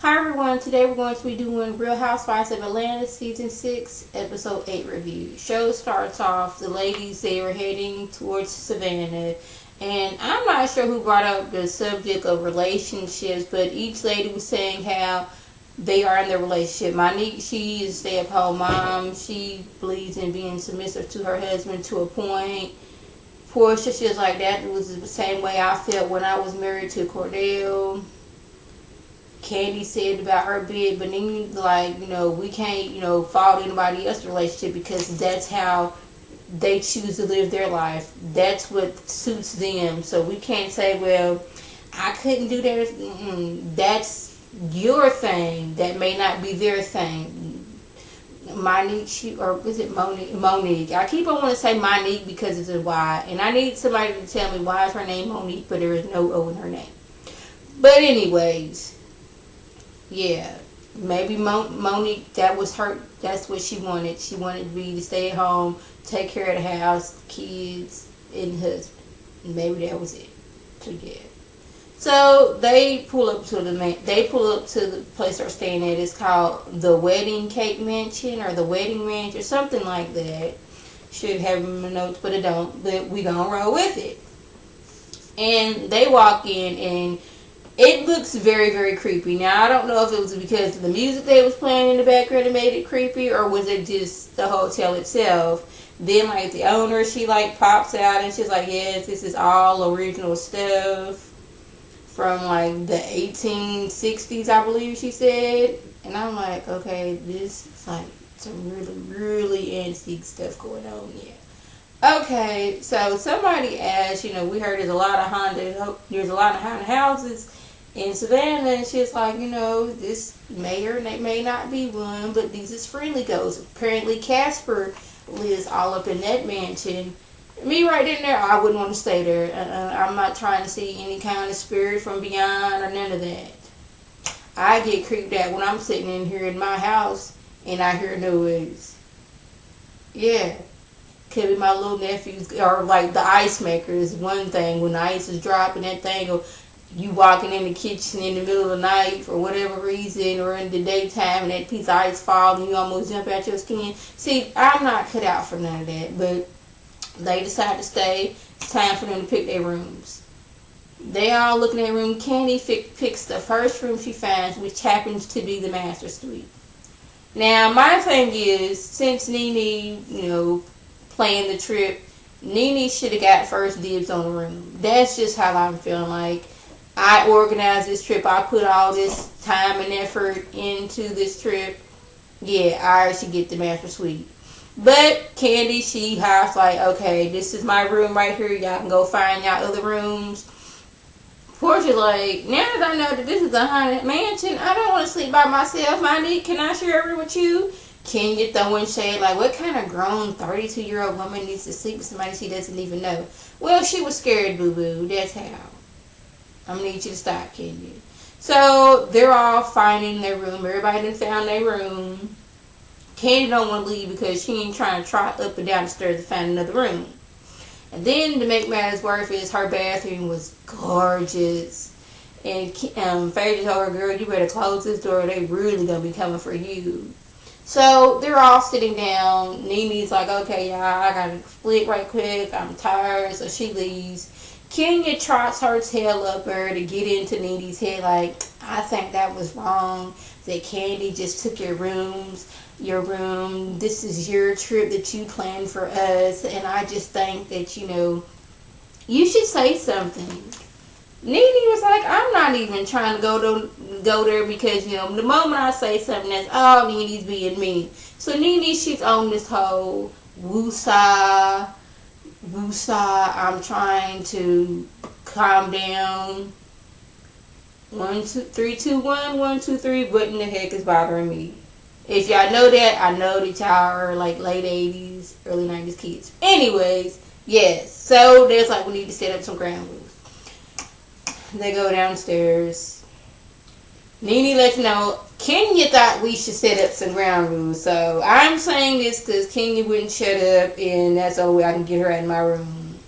Hi everyone, today we're going to be doing Real Housewives of Atlanta Season 6, Episode 8 review. Show starts off, the ladies, they were heading towards Savannah, and I'm not sure who brought up the subject of relationships, but each lady was saying how they are in their relationship. Monique, she is a stay-at-home mom. She believes in being submissive to her husband to a point. Portia, she's like that. It was the same way I felt when I was married to Cordell. Candy said about her bid, but then we can't, fault anybody else's relationship because that's how they choose to live their life. That's what suits them. So we can't say, well, I couldn't do that. That's your thing. That may not be their thing. Monique, or is it Monique? Monique. I keep on wanting to say Monique because it's a Y, and I need somebody to tell me why is her name Monique, but there is no O in her name. But anyways. Yeah, maybe Monique, that was her, that's what she wanted. She wanted to stay at home, take care of the house, kids, and husband. Maybe that was it. So, yeah. So, they pull up to the place they're staying at. It's called the Wedding Cake Mansion, or the Wedding Ranch, or something like that. Should have in my notes, but I don't. But we gonna roll with it. And they walk in, and it looks very, very creepy. Now, I don't know if it was because of the music that was playing in the background that made it creepy, or was it just the hotel itself. Then, the owner, she, pops out, and she's like, yes, this is all original stuff from, the 1860s, I believe she said. And I'm like, okay, this is, some really, really antique stuff going on here. Okay, so somebody asked, we heard there's a lot of haunted houses in Savannah, and she's like, this may or may not be one, but these is friendly ghosts. Apparently Casper lives all up in that mansion. Me right in there, I wouldn't want to stay there. I'm not trying to see any kind of spirit from beyond or none of that. I get creeped out when I'm sitting in here in my house and I hear noise. Yeah. Could be my little nephews, or the ice maker is one thing. When the ice is dropping, that thing, or you walking in the kitchen in the middle of the night for whatever reason, or in the daytime, and that piece of ice falls and you almost jump out your skin. See, I'm not cut out for none of that, but they decide to stay. It's time for them to pick their rooms. They all looking at room. Candy picks the first room she finds, which happens to be the master suite. Now, my thing is, since Nene, playing the trip, Nene should have got first dibs on the room. That's just how I'm feeling. I organized this trip. I put all this time and effort into this trip. Yeah, I should get the master suite. But Candy, she hops okay, this is my room right here. Y'all can go find y'all other rooms. Portia's now that I know that this is a haunted mansion, I don't want to sleep by myself. Monique, can I share a room with you? Kenya throwing shade what kind of grown 32-year-old woman needs to sleep with somebody she doesn't even know? Well, she was scared, boo-boo. That's how. I'm going to need you to stop, Kenya. So, they're all finding their room. Everybody done found their room. Candy don't want to leave because she ain't trying to trot up and down the stairs to find another room. And then, to make matters worse, is her bathroom was gorgeous. And Phaedra told her, girl, you better close this door. They really going to be coming for you. So, they're all sitting down. Nene's okay, y'all, I gotta split right quick. I'm tired. So, she leaves. Kenya trots her tail up her to get into Nene's head. I think that was wrong. That Candy just took your room. This is your trip that you planned for us. And I just think that, you should say something. Nene was I'm not even trying to go there because, the moment I say something, that's all Nene's being mean. So Nene, she's on this whole woosah, I'm trying to calm down. 1, 2, 3, 2, 1, 1, 2, 3. What in the heck is bothering me? If y'all know that, I know that y'all are late 80s, early 90s kids. Anyways, yes. So there's we need to set up some ground rules. They go downstairs. Nene lets you know Kenya thought we should set up some ground rules. So I'm saying this because Kenya wouldn't shut up, and that's the only way I can get her out of my room.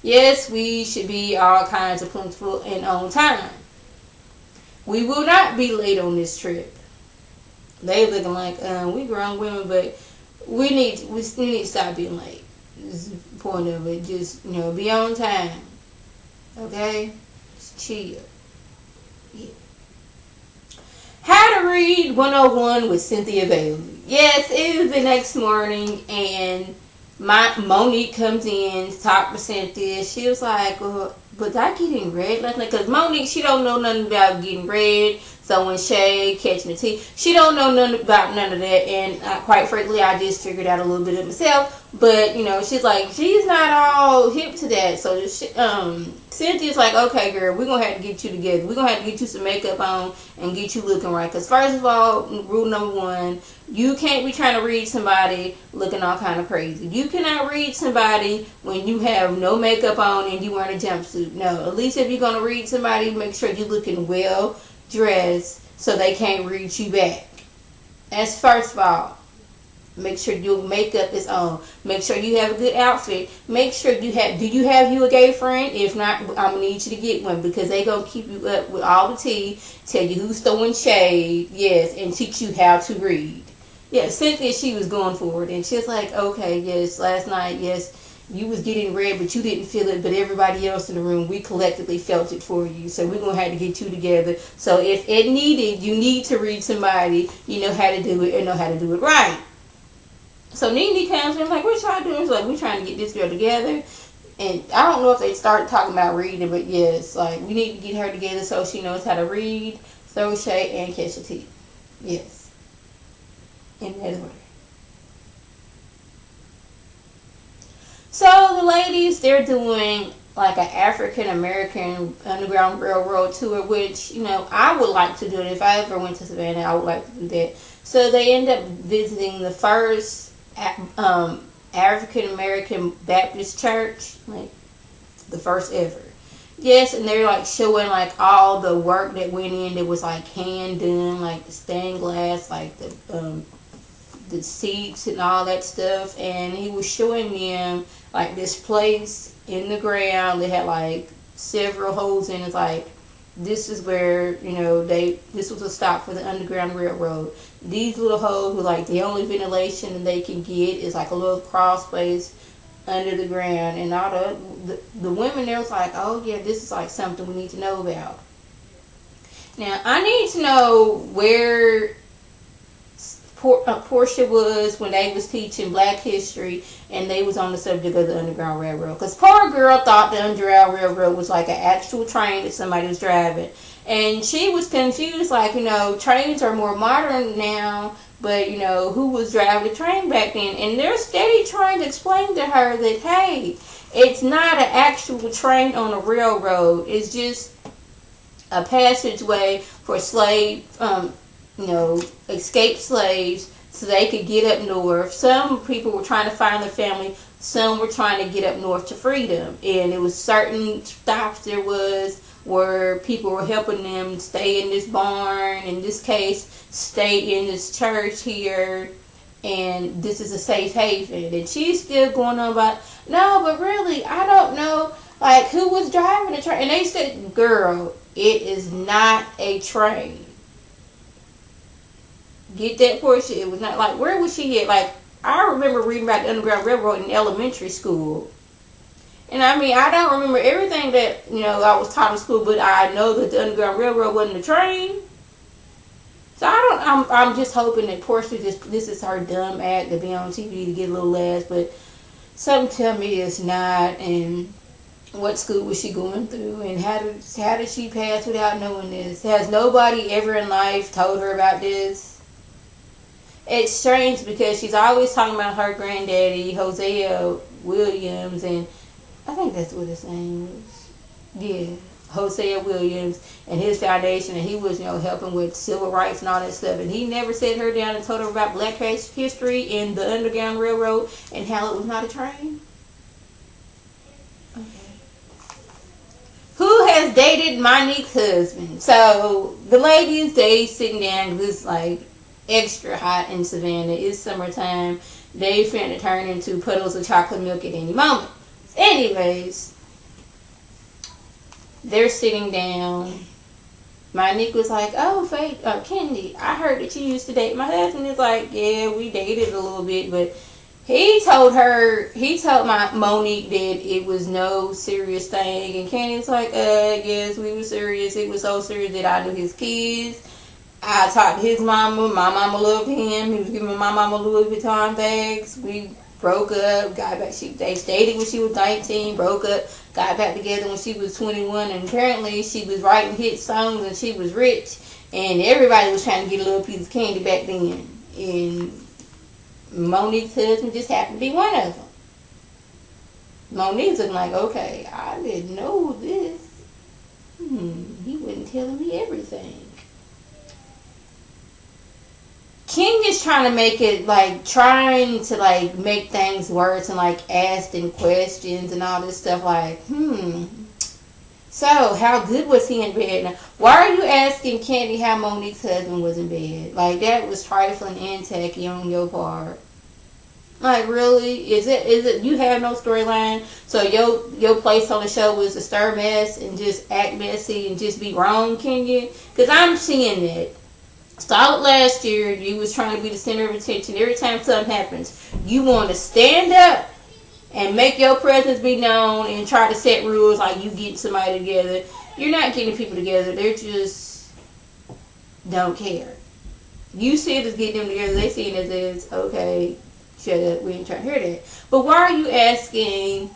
Yes, we should be all kinds of punctual and on time. We will not be late on this trip. They looking like we grown women, but we need to stop being late. This is the point of it. Just be on time. Okay, just chill. Yeah. How to Read 101 with Cynthia Bailey. Yes, it was the next morning, and my Monique comes in to talk to Cynthia. She was like, well, but I getting read last night? Because Monique, she don't know nothing about getting read, sewing shade, catching the tea. She don't know nothing about none of that. And quite frankly, I just figured out a little bit of myself. But, she's like, she's not all hip to that. So Cynthia's like, okay, girl, we're going to have to get you together. We're going to have to get you some makeup on and get you looking right. Because first of all, rule number one, you can't be trying to read somebody looking all kind of crazy. You cannot read somebody when you have no makeup on and you wearing a jumpsuit. No, at least if you're going to read somebody, make sure you're looking well dressed so they can't read you back. That's first of all. Make sure your makeup is on. Make sure you have a good outfit. Make sure do you have you a gay friend? If not, I'm going to need you to get one, because they going to keep you up with all the tea, tell you who's throwing shade, yes, and teach you how to read. Yeah, Cynthia, she was going for it, and she was like, okay, yes, last night, yes, you was getting read, but you didn't feel it, but everybody else in the room, we collectively felt it for you, so we're going to have to get you together. So if it needed, you need to read somebody, you know how to do it and know how to do it right. So Nene comes in, like, what y'all doing? It's like, we're trying to get this girl together. And I don't know if they started talking about reading, but yes, like, we need to get her together so she knows how to read, throw shade, and catch a tea. Yes. In that order. So the ladies, they're doing like an African American Underground Railroad tour, which, I would like to do it. If I ever went to Savannah, I would like to do that. So they end up visiting the first African American Baptist church, like the first ever. Yes, and they're like showing like all the work that went in. That was like hand done, like the stained glass, like the seats and all that stuff. And he was showing them like this place in the ground. They had like several holes in it. Like, this is where, this was a stop for the Underground Railroad. These little holes were like the only ventilation that they can get is like a little crawl space under the ground. And all the women there was like, oh yeah, this is like something we need to know about. Now, I need to know where Portia was when they was teaching Black history and they was on the subject of the Underground Railroad. Because poor girl thought the Underground Railroad was like an actual train that somebody was driving. And she was confused, like, trains are more modern now, but, who was driving the train back then? And they're steady trying to explain to her that, hey, it's not an actual train on a railroad. It's just a passageway for escaped slaves so they could get up north. Some people were trying to find their family. Some were trying to get up north to freedom. And it was certain stops there was where people were helping them stay in this barn. In this case, stay in this church here. And this is a safe haven. And she's still going on about, no, but really, I don't know, like, who was driving the train. And they said, girl, it is not a train. Get that portion. It was not like, where was she at? Like, I remember reading about the Underground Railroad in elementary school. And I mean, I don't remember everything that, I was taught in school, but I know that the Underground Railroad wasn't a train. So I'm just hoping that Portia this is her dumb act to be on TV to get a little laughs, but something tell me it's not. And what school was she going through, and how did she pass without knowing this? Has nobody ever in life told her about this? It's strange because she's always talking about her granddaddy, Hosea Williams, and I think that's what his name was. Yeah, Hosea Williams and his foundation, and he was, helping with civil rights and all that stuff. And he never sat her down and told her about Black history in the Underground Railroad and how it was not a train. Okay. Who has dated Monique's husband? So the ladies, they sitting down because it's like extra hot in Savannah. It's summertime. They finna turn into puddles of chocolate milk at any moment. Anyways, they're sitting down Monique was like, "Oh, Kendi, I heard that you used to date my husband." It's like, yeah, we dated a little bit, but he told my Monique that it was no serious thing, and Kenny's like, yes, we were serious. It was so serious that I knew his kids. I talked to his mama. My mama loved him. He was giving my mama Louis Vuitton bags. We broke up, got back. They dated when she was 19, broke up, got back together when she was 21, and apparently she was writing hit songs and she was rich, and everybody was trying to get a little piece of candy back then. And Monique's husband just happened to be one of them. Monique's looking like, okay, I didn't know this. He wasn't telling me everything. Kenya's trying to make it, like, trying to, like, make things worse and, like, asking questions and all this stuff, like, so, how good was he in bed? Now, why are you asking Candy how Monique's husband was in bed? Like, that was trifling and tacky on your part. Like, really? Is it you have no storyline? So your place on the show was to stir mess and just act messy and just be wrong, Kenya? Because I'm seeing it. Started last year, you was trying to be the center of attention. Every time something happens, you want to stand up and make your presence be known and try to set rules like you getting somebody together. You're not getting people together. They just don't care. You see it as getting them together. They see it as okay, shut up, we ain't trying to hear that. But why are you asking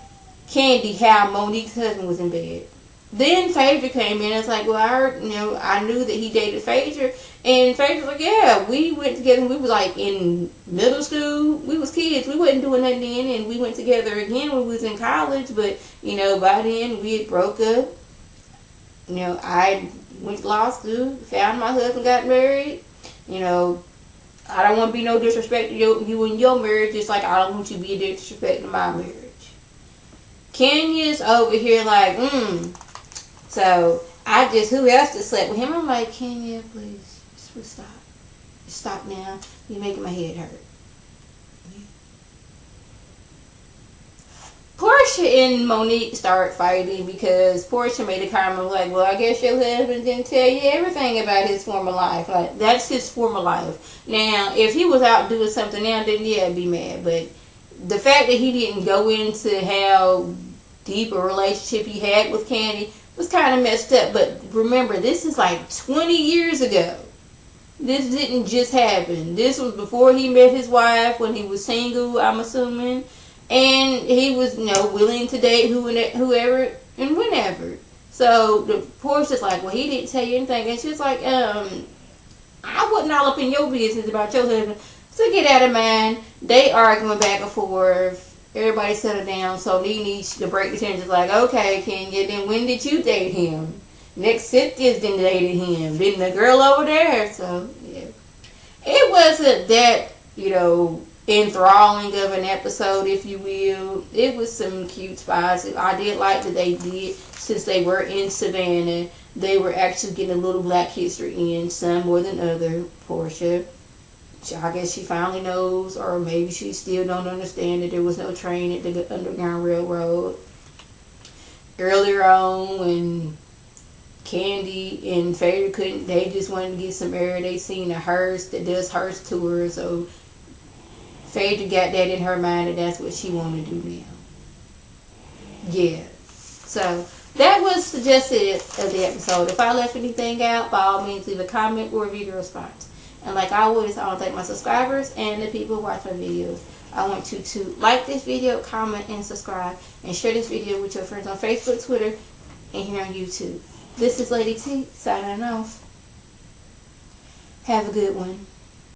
Candy how Monique's husband was in bed? Then Phaedra came in and it's like, well, I knew that he dated Phaedra. And Phaedra's like, yeah, we went together and we was like in middle school. We was kids. We wasn't doing nothing then. And we went together again when we was in college. But, by then we had broke up. I went to law school, found my husband, got married. I don't want to be no disrespect to you in your marriage, just like I don't want you to be a disrespect to my marriage. Kenya's over here like, So, who else to slept with him? I'm like, Kenya, please, just stop. Just stop now. You're making my head hurt. Yeah. Portia and Monique start fighting because Portia made a comment like, well, I guess your husband didn't tell you everything about his former life. Like, that's his former life. Now, if he was out doing something now, then yeah, I'd be mad. But the fact that he didn't go into how deep a relationship he had with Candy was kind of messed up. But remember, this is like 20 years ago. This didn't just happen. This was before he met his wife, when he was single, I'm assuming. And he was, willing to date whoever and whenever. So the Portia's like, well, he didn't tell you anything. And she's like, I wasn't all up in your business about your husband. So get out of mine. They arguing back and forth. Everybody settle down. So Lee needs to break the tension. It's like, okay, Kenya, then when did you date him? Next, Cynthia's then dated him. Then the girl over there. So, yeah. It wasn't that, enthralling of an episode, if you will. It was some cute spots. I did like that they did, since they were in Savannah, they were actually getting a little Black history in, some more than other. Portia, I guess she finally knows, or maybe she still don't understand that there was no train at the Underground Railroad. Earlier on, when Candy and Phaedra they just wanted to get some air. They seen a hearse that does hearse tours, so Phaedra got that in her mind that that's what she wanted to do now. Yeah. So that was just it of the episode. If I left anything out, by all means leave a comment or a video response. And like always, I want to thank my subscribers and the people who watch my videos. I want you to like this video, comment, and subscribe, and share this video with your friends on Facebook, Twitter, and here on YouTube. This is Lady T signing off. Have a good one.